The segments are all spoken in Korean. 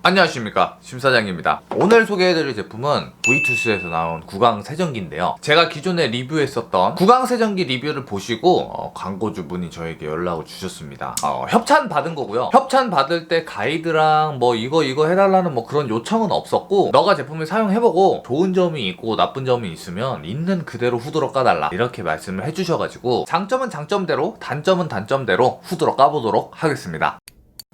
안녕하십니까, 심사장입니다. 오늘 소개해드릴 제품은 V2S에서 나온 구강세정기인데요. 제가 기존에 리뷰했었던 구강세정기 리뷰를 보시고 광고주분이 저에게 연락을 주셨습니다. 협찬 받은 거고요. 협찬 받을 때 가이드랑 뭐 이거 해달라는 뭐 그런 요청은 없었고, 너가 제품을 사용해보고 좋은 점이 있고 나쁜 점이 있으면 있는 그대로 후드로 까달라 이렇게 말씀을 해주셔가지고, 장점은 장점대로 단점은 단점대로 후드로 까보도록 하겠습니다.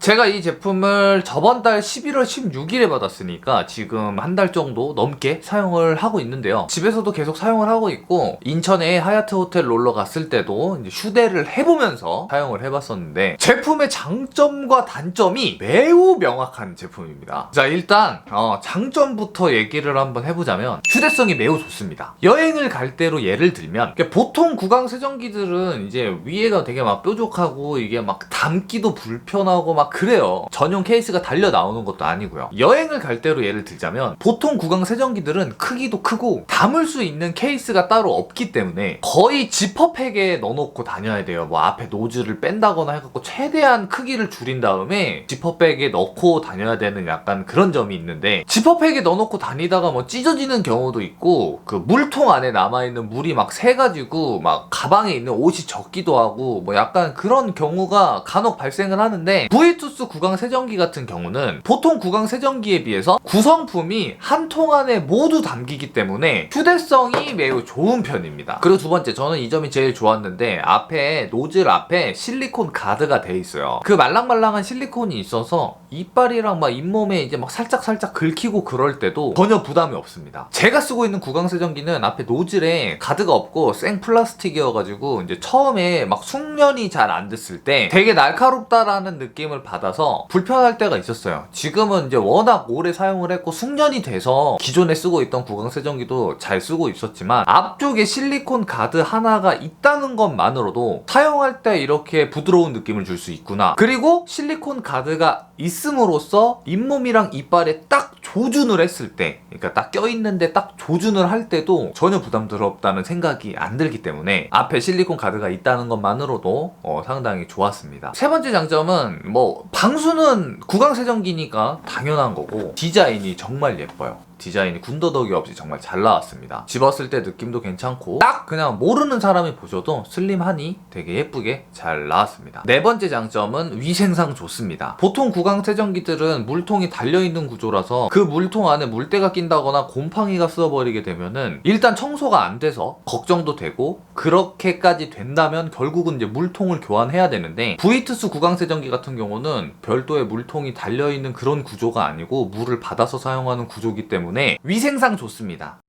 제가 이 제품을 저번 달 11월 16일에 받았으니까 지금 한 달 정도 넘게 사용을 하고 있는데요. 집에서도 계속 사용을 하고 있고, 인천에 하얏트 호텔 놀러 갔을 때도 이제 휴대를 해보면서 사용을 해봤었는데, 제품의 장점과 단점이 매우 명확한 제품입니다. 자, 일단 장점부터 얘기를 한번 해보자면 휴대성이 매우 좋습니다. 여행을 갈 때로 예를 들면, 보통 구강 세정기들은 이제 위에가 되게 막 뾰족하고 이게 막 담기도 불편하고 막 그래요. 전용 케이스가 달려 나오는 것도 아니고요. 여행을 갈 때로 예를 들자면, 보통 구강 세정기들은 크기도 크고 담을 수 있는 케이스가 따로 없기 때문에 거의 지퍼백에 넣어놓고 다녀야 돼요. 뭐 앞에 노즐을 뺀다거나 해갖고 최대한 크기를 줄인 다음에 지퍼백에 넣고 다녀야 되는 약간 그런 점이 있는데, 지퍼백에 넣어놓고 다니다가 뭐 찢어지는 경우도 있고, 그 물통 안에 남아있는 물이 막 새가지고 막 가방에 있는 옷이 젖기도 하고 뭐 약간 그런 경우가 간혹 발생을 하는데, V2S 구강 세정기 같은 경우는 보통 구강 세정기에 비해서 구성품이 한 통 안에 모두 담기기 때문에 휴대성이 매우 좋은 편입니다. 그리고 두 번째, 저는 이 점이 제일 좋았는데, 앞에 노즐 앞에 실리콘 가드가 돼 있어요. 그 말랑말랑한 실리콘이 있어서 이빨이랑 막 잇몸에 이제 막 살짝 긁히고 그럴 때도 전혀 부담이 없습니다. 제가 쓰고 있는 구강 세정기는 앞에 노즐에 가드가 없고 생 플라스틱이어가지고 이제 처음에 막 숙련이 잘 안 됐을 때 되게 날카롭다라는 느낌을 받아서 불편할 때가 있었어요. 지금은 이제 워낙 오래 사용을 했고 숙련이 돼서 기존에 쓰고 있던 구강 세정기도 잘 쓰고 있었지만, 앞쪽에 실리콘 가드 하나가 있다는 것만으로도 사용할 때 이렇게 부드러운 느낌을 줄 수 있구나. 그리고 실리콘 가드가 있음으로써 잇몸이랑 이빨에 딱 조준을 했을 때, 그러니까 딱 껴있는데 딱 조준을 할 때도 전혀 부담스럽다는 생각이 안 들기 때문에 앞에 실리콘 가드가 있다는 것만으로도 상당히 좋았습니다. 세 번째 장점은 뭐 방수는 구강 세정기니까 당연한 거고, 디자인이 정말 예뻐요. 디자인이 군더더기 없이 정말 잘 나왔습니다. 집었을 때 느낌도 괜찮고, 딱 그냥 모르는 사람이 보셔도 슬림하니 되게 예쁘게 잘 나왔습니다. 네 번째 장점은 위생상 좋습니다. 보통 구강 세정기들은 물통이 달려있는 구조라서 그 물통 안에 물때가 낀다거나 곰팡이가 쓸어버리게 되면은 일단 청소가 안 돼서 걱정도 되고, 그렇게까지 된다면 결국은 이제 물통을 교환해야 되는데, V2S 구강 세정기 같은 경우는 별도의 물통이 달려있는 그런 구조가 아니고 물을 받아서 사용하는 구조이기 때문에 위생상 좋습니다.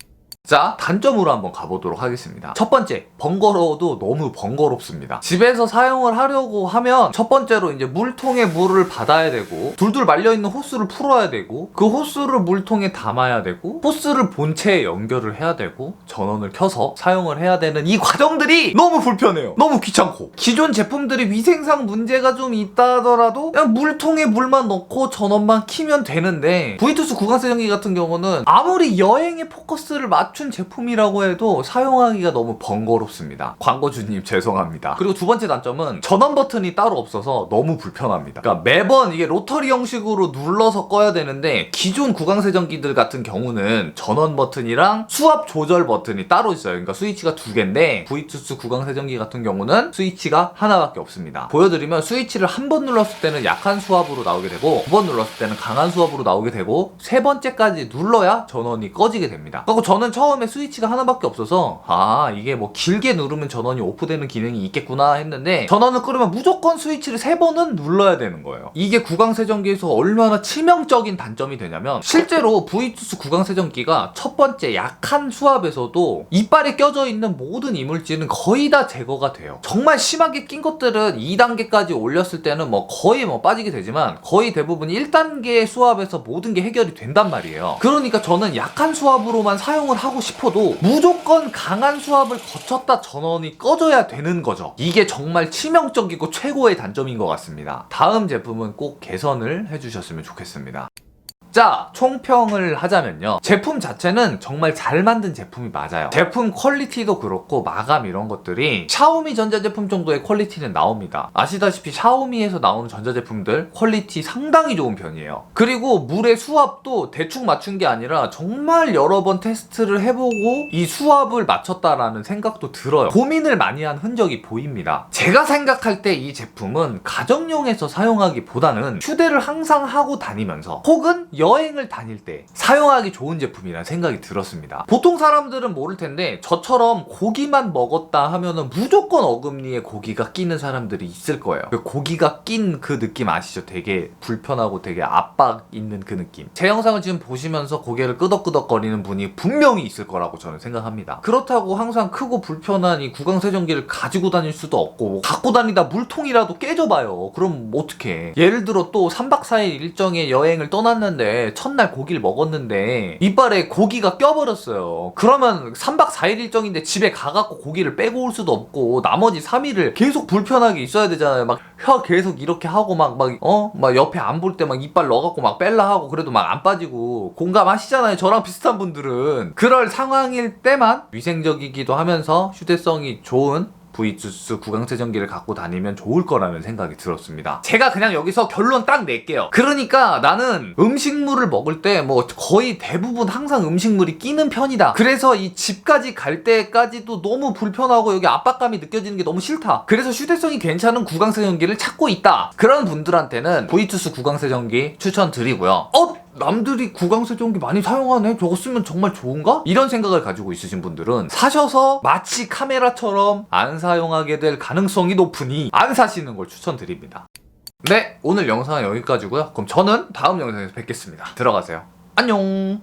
자, 단점으로 한번 가보도록 하겠습니다. 첫 번째, 번거로워도 너무 번거롭습니다. 집에서 사용을 하려고 하면 첫 번째로 이제 물통에 물을 받아야 되고, 둘둘 말려있는 호스를 풀어야 되고, 그 호스를 물통에 담아야 되고, 호스를 본체에 연결을 해야 되고, 전원을 켜서 사용을 해야 되는 이 과정들이 너무 불편해요. 너무 귀찮고. 기존 제품들이 위생상 문제가 좀 있다 하더라도 그냥 물통에 물만 넣고 전원만 키면 되는데, V2S 구강 세정기 같은 경우는 아무리 여행에 포커스를 맞춘 제품이라고 해도 사용하기가 너무 번거롭습니다. 광고주님 죄송합니다. 그리고 두 번째 단점은 전원 버튼이 따로 없어서 너무 불편합니다. 그러니까 매번 이게 로터리 형식으로 눌러서 꺼야 되는데, 기존 구강 세정기들 같은 경우는 전원 버튼이랑 수압 조절 버튼이 따로 있어요. 그러니까 스위치가 두 개인데, V2S 구강 세정기 같은 경우는 스위치가 하나밖에 없습니다. 보여드리면 스위치를 한 번 눌렀을 때는 약한 수압으로 나오게 되고, 두 번 눌렀을 때는 강한 수압으로 나오게 되고, 세 번째까지 눌러야 전원이 꺼지게 됩니다. 그리고 저는 처음에 스위치가 하나밖에 없어서 이게 뭐 길게 누르면 전원이 오프되는 기능이 있겠구나 했는데, 전원을 끄려면 무조건 스위치를 3번은 눌러야 되는 거예요. 이게 구강 세정기에서 얼마나 치명적인 단점이 되냐면, 실제로 V2S 구강 세정기가 첫 번째 약한 수압에서도 이빨에 껴져 있는 모든 이물질은 거의 다 제거가 돼요. 정말 심하게 낀 것들은 2단계까지 올렸을 때는 뭐 거의 뭐 빠지게 되지만, 거의 대부분 1단계 수압에서 모든 게 해결이 된단 말이에요. 그러니까 저는 약한 수압으로만 사용을 하고 싶어도 무조건 강한 수압을 거쳤다 전원이 꺼져야 되는 거죠. 이게 정말 치명적이고 최고의 단점인 것 같습니다. 다음 제품은 꼭 개선을 해주셨으면 좋겠습니다. 자, 총평을 하자면요, 제품 자체는 정말 잘 만든 제품이 맞아요. 제품 퀄리티도 그렇고 마감 이런 것들이 샤오미 전자제품 정도의 퀄리티는 나옵니다. 아시다시피 샤오미에서 나오는 전자제품들 퀄리티 상당히 좋은 편이에요. 그리고 물의 수압도 대충 맞춘 게 아니라 정말 여러 번 테스트를 해보고 이 수압을 맞췄다라는 생각도 들어요. 고민을 많이 한 흔적이 보입니다. 제가 생각할 때 이 제품은 가정용에서 사용하기보다는 휴대를 항상 하고 다니면서 혹은 여행을 다닐 때 사용하기 좋은 제품이라는 생각이 들었습니다. 보통 사람들은 모를 텐데 저처럼 고기만 먹었다 하면은 무조건 어금니에 고기가 끼는 사람들이 있을 거예요. 그 고기가 낀 그 느낌 아시죠? 되게 불편하고 되게 압박 있는 그 느낌. 제 영상을 지금 보시면서 고개를 끄덕끄덕거리는 분이 분명히 있을 거라고 저는 생각합니다. 그렇다고 항상 크고 불편한 이 구강세정기를 가지고 다닐 수도 없고, 갖고 다니다 물통이라도 깨져봐요. 그럼 어떡해. 예를 들어 또 3박 4일 일정의 여행을 떠났는데 첫날 고기를 먹었는데 이빨에 고기가 껴버렸어요. 그러면 3박 4일 일정인데 집에 가갖고 고기를 빼고 올 수도 없고 나머지 3일을 계속 불편하게 있어야 되잖아요. 막 혀 계속 이렇게 하고 막 옆에 안 볼 때 막 이빨 넣어갖고 막 뺄라 하고 그래도 막 안 빠지고, 공감하시잖아요. 저랑 비슷한 분들은. 그럴 상황일 때만 위생적이기도 하면서 휴대성이 좋은 V2 구강세정기를 갖고 다니면 좋을 거라는 생각이 들었습니다. 제가 그냥 여기서 결론 딱 낼게요. 그러니까 나는 음식물을 먹을 때 뭐 거의 대부분 항상 음식물이 끼는 편이다. 그래서 이 집까지 갈 때까지도 너무 불편하고 여기 압박감이 느껴지는 게 너무 싫다. 그래서 휴대성이 괜찮은 구강세정기를 찾고 있다. 그런 분들한테는 V2 구강세정기 추천드리고요. 남들이 구강세정기 많이 사용하네? 저거 쓰면 정말 좋은가? 이런 생각을 가지고 있으신 분들은 사셔서 마치 카메라처럼 안 사용하게 될 가능성이 높으니 안 사시는 걸 추천드립니다. 네, 오늘 영상은 여기까지고요. 그럼 저는 다음 영상에서 뵙겠습니다. 들어가세요. 안녕.